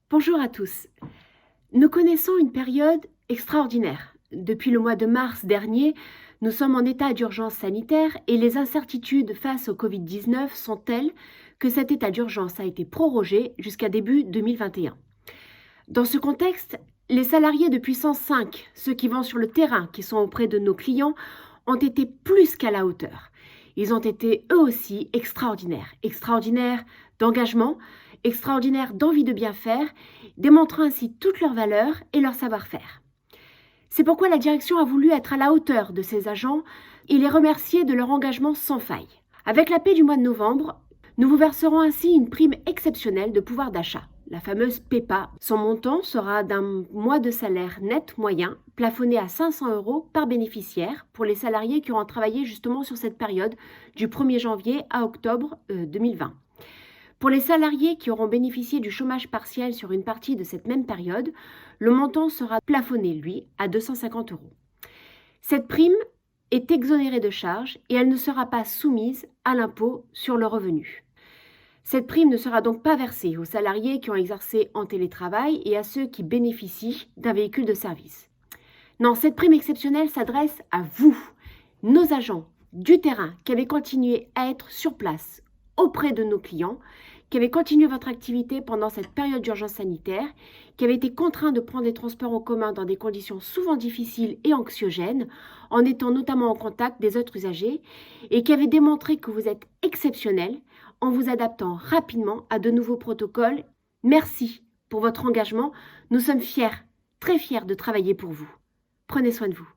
Bonjour à tous. Nous connaissons une période extraordinaire. Depuis le mois de mars dernier, nous sommes en état d'urgence sanitaire et les incertitudes face au Covid-19 sont telles que cet état d'urgence a été prorogé jusqu'à début 2021. Dans ce contexte, les salariés de puissance 5, ceux qui vont sur le terrain, qui sont auprès de nos clients, ont été plus qu'à la hauteur. Ils ont été eux aussi extraordinaires. Extraordinaires d'engagement, extraordinaires d'envie de bien faire, démontrant ainsi toute leur valeur et leur savoir-faire. C'est pourquoi la direction a voulu être à la hauteur de ces agents et les remercier de leur engagement sans faille. Avec la paie du mois de novembre, nous vous verserons ainsi une prime exceptionnelle de pouvoir d'achat, la fameuse PEPA. Son montant sera d'un mois de salaire net moyen, plafonné à 500 € par bénéficiaire pour les salariés qui auront travaillé justement sur cette période du 1er janvier à octobre 2020. Pour les salariés qui auront bénéficié du chômage partiel sur une partie de cette même période, le montant sera plafonné, lui, à 250 €. Cette prime est exonérée de charges et elle ne sera pas soumise à l'impôt sur le revenu. Cette prime ne sera donc pas versée aux salariés qui ont exercé en télétravail et à ceux qui bénéficient d'un véhicule de service. Non, cette prime exceptionnelle s'adresse à vous, nos agents du terrain qui avez continué à être sur place auprès de nos clients, qui avez continué votre activité pendant cette période d'urgence sanitaire, qui avez été contraints de prendre les transports en commun dans des conditions souvent difficiles et anxiogènes, en étant notamment en contact des autres usagers, et qui avez démontré que vous êtes exceptionnels en vous adaptant rapidement à de nouveaux protocoles. Merci pour votre engagement. Nous sommes fiers, très fiers de travailler pour vous. Prenez soin de vous.